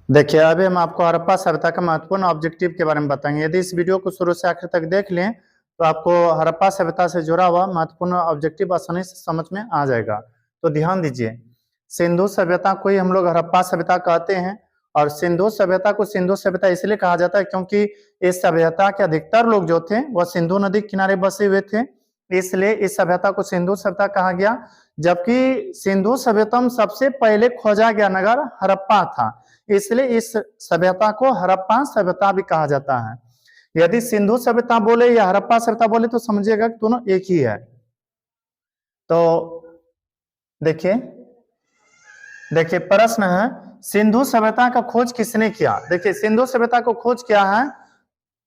देखिए, अभी हम आपको हड़प्पा सभ्यता का महत्वपूर्ण ऑब्जेक्टिव के बारे में बताएंगे। यदि इस वीडियो को शुरू से आखिर तक देख लें तो आपको हड़प्पा सभ्यता से जुड़ा हुआ महत्वपूर्ण ऑब्जेक्टिव आसानी से समझ में आ जाएगा। तो ध्यान दीजिए, सिंधु सभ्यता को ही हम लोग हड़प्पा सभ्यता कहते हैं। और सिंधु सभ्यता को सिंधु सभ्यता इसलिए कहा जाता है क्योंकि इस सभ्यता के अधिकतर लोग जो थे वह सिंधु नदी के किनारे बसे हुए थे, इसलिए इस सभ्यता को सिंधु सभ्यता कहा गया। जबकि सिंधु सभ्यता में सबसे पहले खोजा गया नगर हड़प्पा था, इसलिए इस सभ्यता को हड़प्पा सभ्यता भी कहा जाता है। यदि सिंधु सभ्यता बोले या हड़प्पा सभ्यता बोले तो समझिएगा कि दोनों एक ही है। तो देखिए देखिए प्रश्न है, सिंधु सभ्यता का खोज किसने किया? देखिए, सिंधु सभ्यता को खोज किया है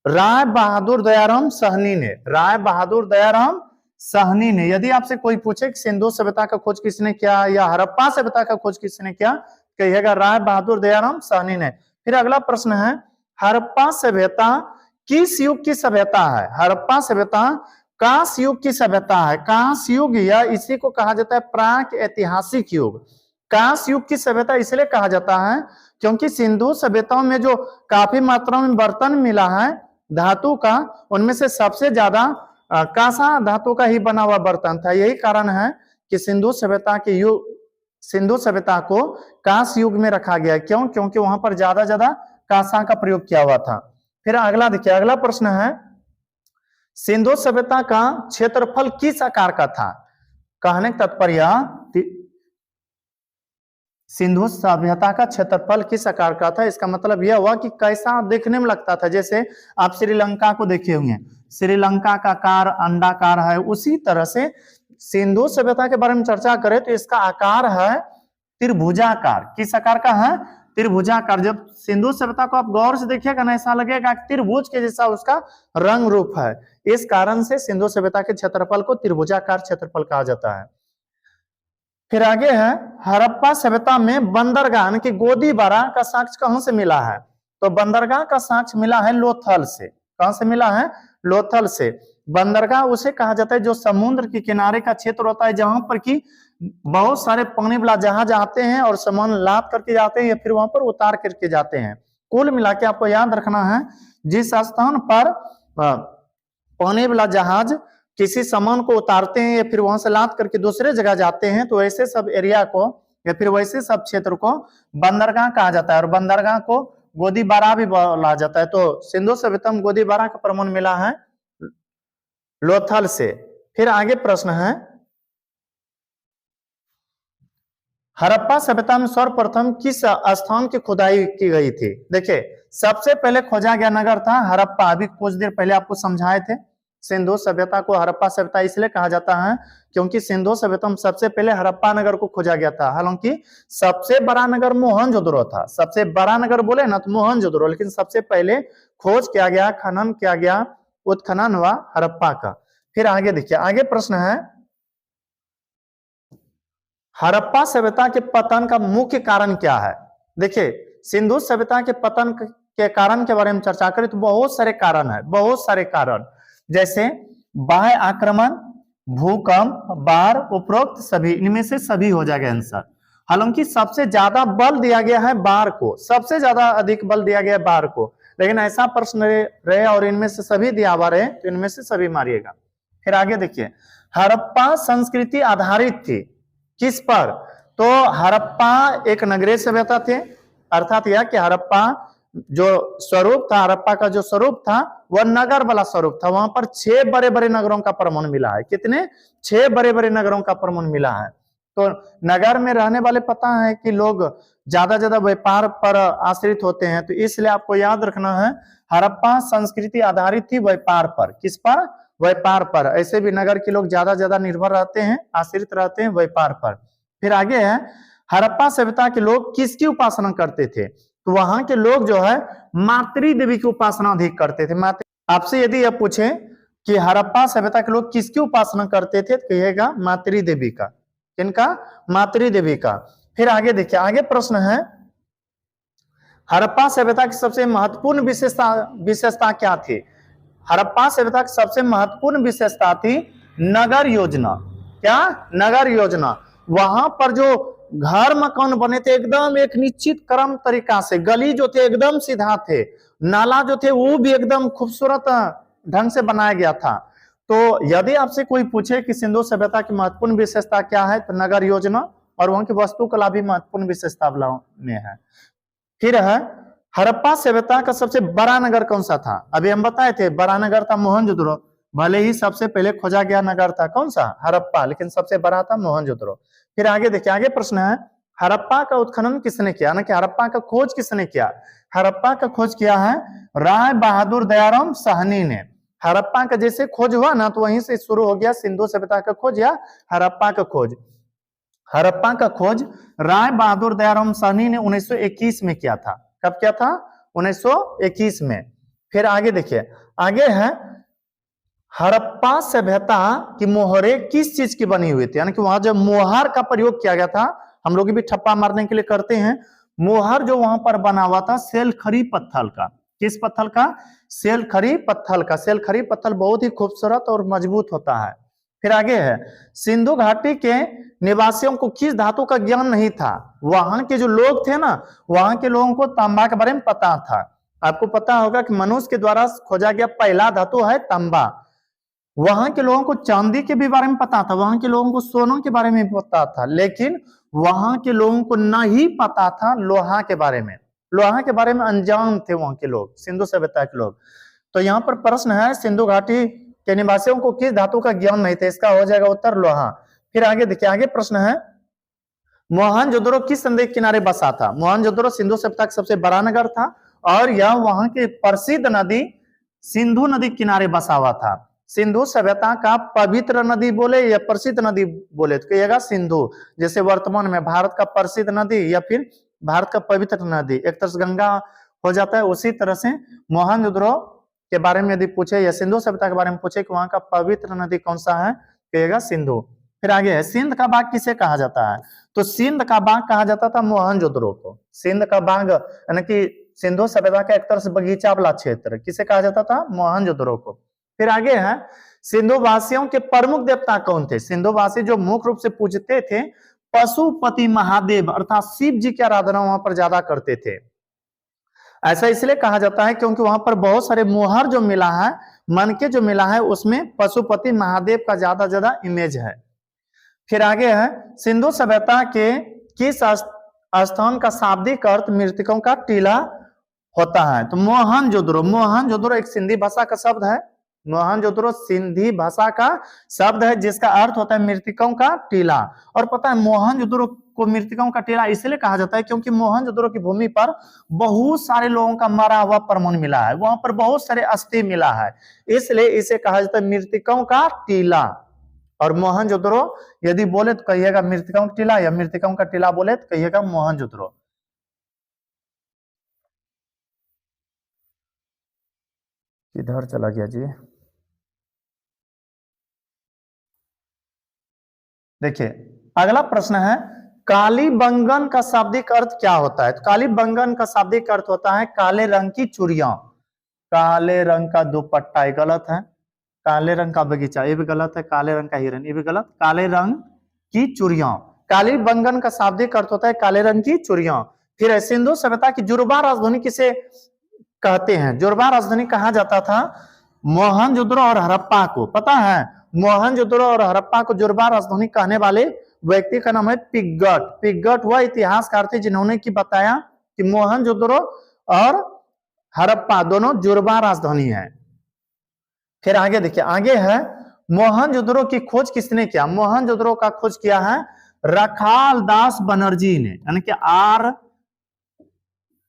राय बहादुर दयाराम साहनी ने। राय बहादुर दयाराम साहनी ने। यदि आपसे कोई पूछे कि सिंधु सभ्यता का खोज किसने किया या हड़प्पा सभ्यता का खोज किसने किया, कहिएगा राय बहादुर दयाराम साहनी ने। फिर अगला प्रश्न है, हड़प्पा सभ्यता किस युग की सभ्यता है? हड़प्पा सभ्यता कांस युग की सभ्यता है। कांस युग या इसी को कहा जाता है प्राक ऐतिहासिक युग। कांस युग की सभ्यता इसलिए कहा जाता है क्योंकि सिंधु सभ्यताओं में जो काफी मात्रा में बर्तन मिला है धातु का, उनमें से सबसे ज्यादा कांसा धातु का ही बना हुआ बर्तन था। यही कारण है कि सिंधु सभ्यता को कांस युग में रखा गया। क्यों? क्योंकि वहां पर ज्यादा कांसा का प्रयोग किया हुआ था। फिर अगला देखिए, अगला प्रश्न है, सिंधु सभ्यता का क्षेत्रफल किस आकार का था? कहने का तात्पर्य, सिंधु सभ्यता का क्षेत्रफल किस आकार का था, इसका मतलब यह हुआ कि कैसा देखने में लगता था। जैसे आप श्रीलंका को देखे होंगे, श्रीलंका का आकार अंडाकार है, उसी तरह से सिंधु सभ्यता के बारे में चर्चा करें तो इसका आकार है त्रिभुजाकार। किस आकार का है? त्रिभुजाकार। जब सिंधु सभ्यता को आप गौर से देखिएगा ना, ऐसा लगेगा त्रिभुज के जैसा उसका रंग रूप है। इस कारण से सिंधु सभ्यता के क्षेत्रफल को त्रिभुजाकार क्षेत्रफल कहा जाता है। फिर आगे है, हड़प्पा सभ्यता में बंदरगाह यानी कि गोदीबारा का साक्ष्य कहां से मिला है? तो बंदरगाह का साक्ष्य मिला है लोथल से। कहां से मिला है? लोथल से। बंदरगाह उसे कहा जाता है जो समुद्र के किनारे का क्षेत्र होता है, जहां पर कि बहुत सारे पानी वाला जहाज आते हैं और सामान लाद करके जाते हैं या फिर वहां पर उतार करके जाते हैं। कुल मिला के आपको याद रखना है, जिस स्थान पर पानी वाला जहाज किसी सामान को उतारते हैं या फिर वहां से लाद करके दूसरे जगह जाते हैं, तो ऐसे सब एरिया को या फिर वैसे सब क्षेत्र को बंदरगाह कहा जाता है। और बंदरगाह को गोदीबारा भी बोला जाता है। तो सिंधु सभ्यता में गोदीबारा का प्रमाण मिला है लोथल से। फिर आगे प्रश्न है, हड़प्पा सभ्यता में सर्वप्रथम किस स्थान की खुदाई की गई थी? देखिए, सबसे पहले खोजा गया नगर था हड़प्पा। अभी कुछ देर पहले आपको समझाए थे, सिंधु सभ्यता को हड़प्पा सभ्यता इसलिए कहा जाता है क्योंकि सिंधु सभ्यता में सबसे पहले हड़प्पा नगर को खोजा गया था। हालांकि सबसे बड़ा नगर मोहनजोदड़ो था। सबसे बड़ा नगर बोले ना तो मोहनजोदड़ो, लेकिन सबसे पहले खोज किया गया, खनन किया गया, उत्खनन हुआ हड़प्पा का। फिर आगे देखिए, आगे प्रश्न है, हड़प्पा सभ्यता के पतन का मुख्य कारण क्या है? देखिए, सिंधु सभ्यता के पतन के कारण के बारे में चर्चा करें तो बहुत सारे कारण है, बहुत सारे कारण। जैसे बाह्य आक्रमण, भूकंप, बाढ़, उपरोक्त सभी, इनमें से सभी हो जाएगा आंसर। हालांकि सबसे ज्यादा बल दिया गया है बाढ़ को, सबसे ज्यादा अधिक बल दिया गया है बाढ़ को, लेकिन ऐसा प्रश्न रहे और इनमें से सभी दिया हुआ रहे तो इनमें से सभी मारिएगा। फिर आगे देखिए, हड़प्पा संस्कृति आधारित थी किस पर? तो हड़प्पा एक नगरीय सभ्यता थे, अर्थात यह कि हड़प्पा जो स्वरूप था, हड़प्पा का जो स्वरूप था वह नगर वाला स्वरूप था। वहां पर 6 बड़े बड़े नगरों का प्रमाण मिला है। कितने? 6 बड़े बड़े नगरों का प्रमाण मिला है। तो नगर में रहने वाले पता है कि लोग ज्यादा व्यापार पर आश्रित होते हैं, तो इसलिए आपको याद रखना है हड़प्पा संस्कृति आधारित थी व्यापार पर। किस पर? व्यापार पर। ऐसे भी नगर के लोग ज्यादा निर्भर रहते हैं, आश्रित रहते हैं व्यापार पर। फिर आगे है, हड़प्पा सभ्यता के लोग किसकी उपासना करते थे? तो वहां के लोग जो है मातृ देवी की उपासना अधिक करते थे। आपसे यदि यह पूछे कि हड़प्पा सभ्यता के लोग किसकी उपासना करते थे, तो कहिएगा मातृ देवी का। किनका? मातृ देवी का। फिर आगे देखिए, आगे प्रश्न है, हड़प्पा सभ्यता की सबसे महत्वपूर्ण विशेषता क्या थी? हड़प्पा सभ्यता की सबसे महत्वपूर्ण विशेषता थी नगर योजना। क्या? नगर योजना। वहां पर जो घर मकान बने थे एकदम एक निश्चित क्रम तरीका से, गली जो थे एकदम सीधा थे, नाला जो थे वो भी एकदम खूबसूरत ढंग से बनाया गया था। तो यदि आपसे कोई पूछे कि सिंधु सभ्यता की महत्वपूर्ण विशेषता क्या है, तो नगर योजना और वहां की वास्तुकला भी महत्वपूर्ण विशेषता में है। फिर है हड़प्पा सभ्यता का सबसे बड़ा नगर कौन सा था? अभी हम बताए थे बड़ा नगर था मोहनजोदड़ो, भले ही सबसे पहले खोजा गया नगर था कौन सा? हड़प्पा, लेकिन सबसे बड़ा था मोहनजोदड़ो। फिर आगे देखिए, आगे प्रश्न है हड़प्पा का उत्खनन किसने किया, ना कि हड़प्पा का खोज किसने किया? हड़प्पा का खोज किया है राय बहादुर दयाराम साहनी ने। हड़प्पा का जैसे खोज हुआ ना, तो वहीं से शुरू हो गया सिंधु सभ्यता का खोज या हड़प्पा का खोज। हड़प्पा का खोज राय बहादुर दयाराम साहनी ने 1921 में किया था। कब किया था? 1921 में। फिर आगे देखिए, आगे है हड़प्पा सभ्यता की मोहरे किस चीज की बनी हुई थी, यानी कि वहां जब मोहर का प्रयोग किया गया था, हम लोग भी ठप्पा मारने के लिए करते हैं, मोहर जो वहां पर बना हुआ था सेलखरी पत्थर का। किस पत्थर का? सेलखरी पत्थर का। सेलखरी पत्थर बहुत ही खूबसूरत और मजबूत होता है। फिर आगे है सिंधु घाटी के निवासियों को किस धातु का ज्ञान नहीं था? वहां के जो लोग थे ना, वहां के लोगों को तांबा के बारे में पता था। आपको पता होगा कि मनुष्य के द्वारा खोजा गया पहला धातु है तांबा। वहां के लोगों को चांदी के भी बारे में पता था, वहां के लोगों को सोनों के बारे में पता था, लेकिन वहां के लोगों को नहीं पता था लोहा के बारे में। लोहा के बारे में अनजान थे वहां के लोग, सिंधु सभ्यता के लोग। तो यहाँ पर प्रश्न है सिंधु घाटी के निवासियों को किस धातु का ज्ञान नहीं था? इसका हो जाएगा उत्तर लोहा। फिर आगे देखिए, आगे प्रश्न है मोहनजोदड़ो किस नदी के किनारे बसा था? मोहनजोदड़ो सिंधु सभ्यता का सबसे बड़ा नगर था और यह वहां के प्रसिद्ध नदी सिंधु नदी किनारे बसा हुआ था। सिंधु सभ्यता का पवित्र नदी बोले या प्रसिद्ध नदी बोले तो कहिएगा सिंधु। जैसे वर्तमान में भारत का प्रसिद्ध नदी या फिर भारत का पवित्र नदी, एक तरह से गंगा हो जाता है, उसी तरह से मोहनजोदड़ो के बारे में यदि पूछे या सिंधु सभ्यता के बारे में पूछे कि वहां का पवित्र नदी कौन सा है, कहिएगा सिंधु। फिर आगे है सिंध का बाग किसे कहा जाता है? तो सिंध का बाग कहा जाता था मोहनजोदड़ो को। सिंध का बाग यानी कि सिंधु सभ्यता का एक तरह से बगीचा वाला क्षेत्र किसे कहा जाता था? मोहनजोदड़ो को। फिर आगे है सिंधु वासियों के प्रमुख देवता कौन थे? सिंधु वासी जो मुख्य रूप से पूजते थे पशुपति महादेव अर्थात शिव जी की आराधना वहां पर ज्यादा करते थे। ऐसा इसलिए कहा जाता है क्योंकि वहां पर बहुत सारे मोहर जो मिला है, मन के जो मिला है, उसमें पशुपति महादेव का ज्यादा इमेज है। फिर आगे है सिंधु सभ्यता के किस स्थान का शाब्दिक अर्थ मृतकों का टीला होता है? तो मोहनजोदड़ो। मोहनजोदड़ो एक सिंधी भाषा का शब्द है। मोहनजोदड़ो सिंधी भाषा का शब्द है जिसका अर्थ होता है मृतकों का टीला। और पता है मोहनजोदड़ो को मृतकों का टीला इसलिए कहा जाता है क्योंकि मोहनजोदड़ो की भूमि पर बहुत सारे लोगों का मरा हुआ प्रमाण मिला है, वहां पर बहुत सारे अस्थि मिला है, इसलिए इसे कहा जाता है मृतकों का टीला। और मोहनजोदड़ो यदि बोले तो कहिएगा मृतकों का टीला, या मृतकों का टीला बोले तो कहिएगा मोहनजोदड़ो। किधर चला गया जी? देखिए अगला प्रश्न है कालीबंगन का शाब्दिक अर्थ क्या होता है? तो कालीबंगन का शाब्दिक अर्थ होता है काले रंग की चूड़ियां, काले रंग का दुपट्टा, ये गलत है। काले रंग का बगीचा, ये भी गलत है। काले रंग का हिरन, ये भी गलत। काले रंग की चूड़ियां, कालीबंगन का शाब्दिक अर्थ होता है काले रंग की चूड़ियां। फिर सिंधु सभ्यता की जुड़वा राजधानी किसे कहते हैं? जुड़वा राजधानी कहा जाता था मोहनजोदड़ो और हड़प्पा को। पता है मोहनजोदड़ो और हड़प्पा को जुड़वा राजधानी कहने वाले व्यक्ति का नाम है पिग्गट। पिग्गट वह इतिहासकार थे जिन्होंने की बताया कि मोहनजोदड़ो और हड़प्पा दोनों जुड़वा राजधानी है। फिर आगे देखिए, आगे है मोहनजोदड़ो की खोज किसने किया? मोहनजोदड़ो का खोज किया है रखाल दास बनर्जी ने, यानी कि आर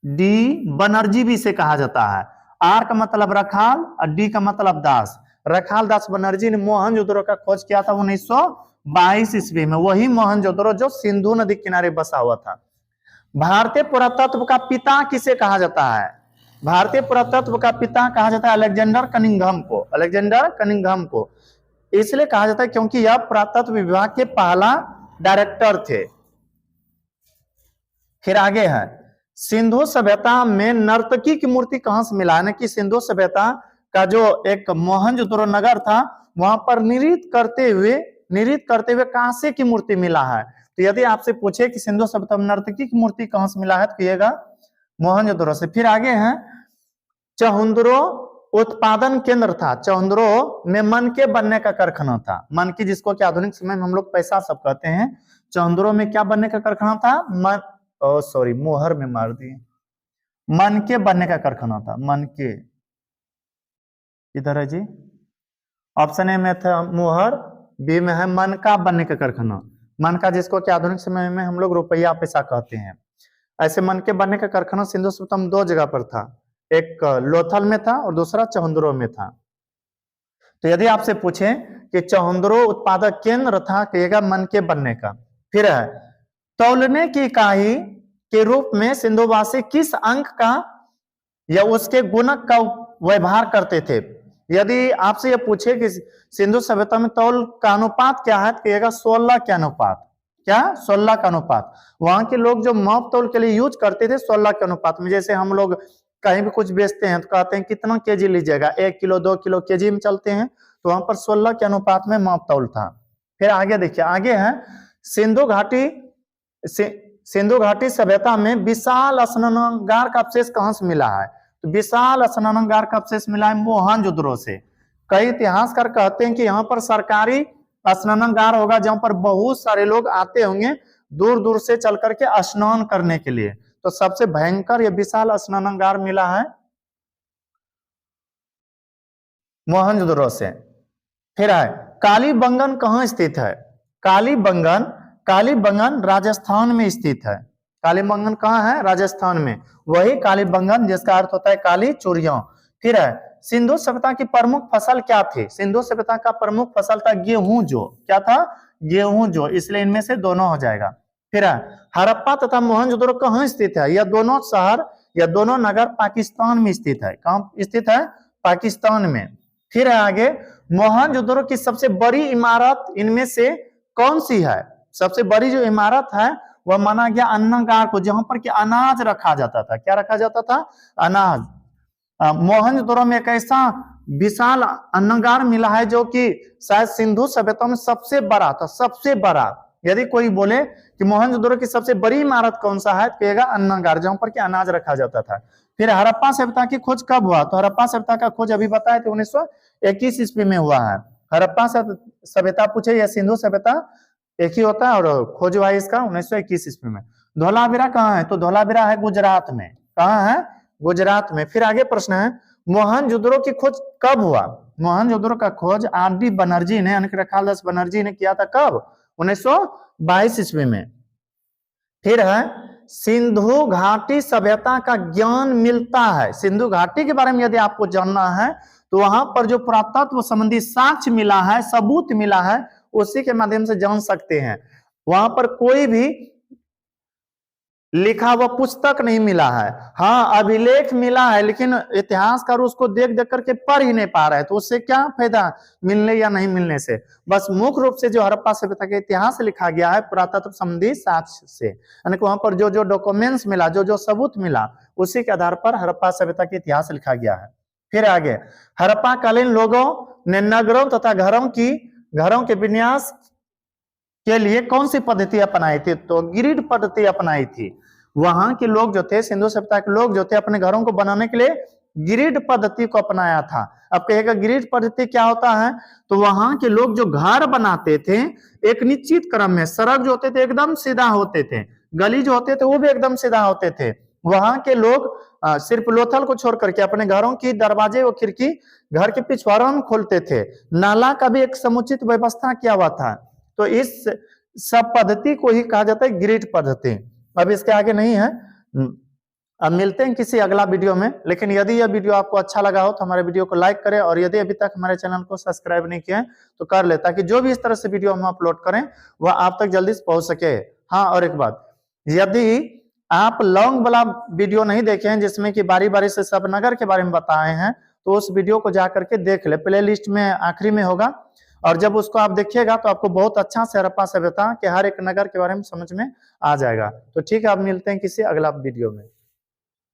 डी बनर्जी भी इसे कहा जाता है। आर का मतलब रखाल और डी का मतलब दास। रखाल दास बनर्जी ने मोहनजोदड़ो का खोज किया था 1922 ईस्वी में। वही मोहनजोदड़ो जो सिंधु नदी किनारे बसा हुआ था। भारतीय पुरातत्व का पिता किसे कहा जाता है? भारतीय पुरातत्व का पिता कहा जाता है अलेक्जेंडर कनिंघम को। अलेक्जेंडर कनिंघम को इसलिए कहा जाता है क्योंकि यह पुरातत्व विभाग के पहला डायरेक्टर थे। फिर आगे है सिंधु सभ्यता में नर्तकी की मूर्ति कहां से मिला है? ना कि सिंधु सभ्यता का जो एक मोहनजोदड़ो नगर था वहां पर नृत्य करते हुए कांसे की मूर्ति मिला है। तो यदि आपसे पूछे कि सिंधु सभ्यता में नर्तकी की मूर्ति कहां से मिला है तो कहिएगा मोहनजोदड़ो से। फिर आगे है चहुंदरो उत्पादन केंद्र था। चहुंदरो में मनके बनने का कारखाना था। मनकी जिसको कि आधुनिक समय में हम लोग पैसा सब कहते हैं, चहुंदरो में क्या बनने का कारखाना था? सॉरी मोहर में मार दिए, मनके बनने का कारखाना था। मनके इधर है जी, ऑप्शन ए में था मोहर, बी में है मनका बनने का कारखाना। मनका जिसको कि आधुनिक समय में हम लोग रुपया पैसा कहते हैं। ऐसे मनके बनने का कारखाना सिंधु सभ्यता में 2 जगह पर था, एक लोथल में था और दूसरा चहुंदरो में था। तो यदि आपसे पूछे कि चहुंदरो उत्पादक केंद्र था, कहिएगा मनके बनने का। फिर है तौलने की इकाई के रूप में सिंधुवासी किस अंक का या उसके गुणक का व्यवहार करते थे? यदि आपसे यह पूछे कि सिंधु सभ्यता में तौल का अनुपात क्या है, कहिएगा 16 के अनुपात। क्या? 16 का अनुपात। वहां के लोग जो माप तौल के लिए यूज करते थे 16 के अनुपात में। जैसे हम लोग कहीं भी कुछ बेचते हैं तो कहते हैं कितना केजी लीजिएगा, 1 किलो 2 किलो केजी में चलते हैं, तो वहां पर 16 के अनुपात में माप तौल था। फिर आगे देखिए, आगे है सिंधु घाटी सभ्यता में विशाल स्नानागार का अवशेष कहां से मिला है? तो विशाल स्नानागार का अवशेष मिला है मोहनजोदड़ो से। कई इतिहासकार कहते हैं कि यहाँ पर सरकारी स्नानागार होगा जहां पर बहुत सारे लोग आते होंगे दूर दूर से चल करके स्नान करने के लिए। तो सबसे भयंकर या विशाल स्नानागार मिला है मोहनजोदड़ो से। फिर है कालीबंगन कहां स्थित है? कालीबंगन राजस्थान में स्थित है। कालीबंगन कहां है? राजस्थान में। वही कालीबंगन जिसका अर्थ होता है काली चूड़ियां। फिर है सिंधु सभ्यता की प्रमुख फसल क्या थी? सिंधु सभ्यता का प्रमुख फसल था गेहूं जो। क्या था? गेहूं जो, इसलिए इनमें से दोनों हो जाएगा। फिर है हड़प्पा तथा मोहनजोदड़ो कहां स्थित है? यह दोनों शहर या दोनों नगर पाकिस्तान में स्थित है। कहां स्थित है? पाकिस्तान में। फिर है आगे मोहनजोदड़ो की सबसे बड़ी इमारत इनमें से कौन सी है? सबसे बड़ी जो इमारत है वह माना गया अन्नागार को, जहां पर कि अनाज रखा जाता था। क्या रखा जाता था? अनाज। मोहनजोदड़ो में एक ऐसा विशाल अन्नागार मिला है जो कि शायद सिंधु सभ्यता में सबसे बड़ा था, सबसे बड़ा। यदि कोई बोले कि मोहनजोदड़ो की सबसे बड़ी इमारत कौन सा है, कहेगा अन्नागार, जहां पर कि अनाज रखा जाता था। फिर हड़प्पा सभ्यता की खोज कब हुआ? तो हड़प्पा सभ्यता का खोज अभी बताया था 1921 ईस्वी में हुआ है। हड़प्पा सभ्यता पूछे या सिंधु सभ्यता एक ही होता है, और खोज हुआ है इसका 1921 ईस्वी में। धोलावीरा कहाँ है? तो धोलावीरा है गुजरात में। कहाँ है? गुजरात में। फिर आगे प्रश्न है मोहनजोदड़ो की खोज कब हुआ? मोहनजोदड़ो का खोज आर.डी. बनर्जी ने, यानी कि रखालदास बनर्जी ने किया था। कब? 1922 ईस्वी में। फिर है सिंधु घाटी सभ्यता का ज्ञान मिलता है। सिंधु घाटी के बारे में यदि आपको जानना है तो वहां पर जो पुरातत्व संबंधी साक्ष्य मिला है, सबूत मिला है, उसी के माध्यम से जान सकते हैं। वहां पर कोई भी लिखा हुआ पुस्तक नहीं मिला है। हाँ, अभिलेख मिला है, लेकिन इतिहासकार उसको देख देख करके पढ़ ही नहीं पा रहे, तो उससे क्या फायदा मिलने या नहीं मिलने से। बस मुख्य रूप से जो हड़प्पा सभ्यता के इतिहास लिखा गया है पुरातत्व संबंधी साक्ष्य से, यानी कि वहां पर जो जो डॉक्यूमेंट्स मिला, जो जो सबूत मिला, उसी के आधार पर हड़प्पा सभ्यता के इतिहास लिखा गया है। फिर आगे हड़प्पा कालीन लोगों ने नगरों तथा घरों के विन्यास के लिए कौन सी पद्धति अपनाई थी? तो ग्रिड पद्धति अपनाई थी। वहां के लोग जो थे, सिंधु सभ्यता के लोग जो थे, अपने घरों को बनाने के लिए ग्रिड पद्धति को अपनाया था। अब कहेगा ग्रिड पद्धति क्या होता है? तो वहां के लोग जो घर बनाते थे एक निश्चित क्रम में, सड़क जो होते थे एकदम सीधा होते थे, गली जो होते थे वो भी एकदम सीधा होते थे। वहां के लोग सिर्फ लोथल को छोड़ करके अपने घरों की दरवाजे व खिड़की घर के पिछवाड़ों में खोलते थे। नाला का भी एक समुचित व्यवस्था किया हुआ था। तो इस सब पद्धति को ही कहा जाता है ग्रिड पद्धति। अब इसके आगे नहीं है। अब मिलते हैं किसी अगला वीडियो में। लेकिन यदि यह वीडियो आपको अच्छा लगा हो तो हमारे वीडियो को लाइक करें, और यदि अभी तक हमारे चैनल को सब्सक्राइब नहीं किया है तो कर ले, ताकि जो भी इस तरह से वीडियो हम अपलोड करें वह आप तक जल्दी से पहुंच सके। हाँ, और एक बात, यदि आप लॉन्ग वाला वीडियो नहीं देखे हैं जिसमें कि बारी बारी से सब नगर के बारे में बताए हैं, तो उस वीडियो को जाकर के देख ले, प्ले लिस्ट में आखिरी में होगा। और जब उसको आप देखिएगा तो आपको बहुत अच्छा से हड़प्पा सभ्यता के हर एक नगर के बारे में समझ में आ जाएगा। तो ठीक है, अब मिलते हैं किसी अगला वीडियो में।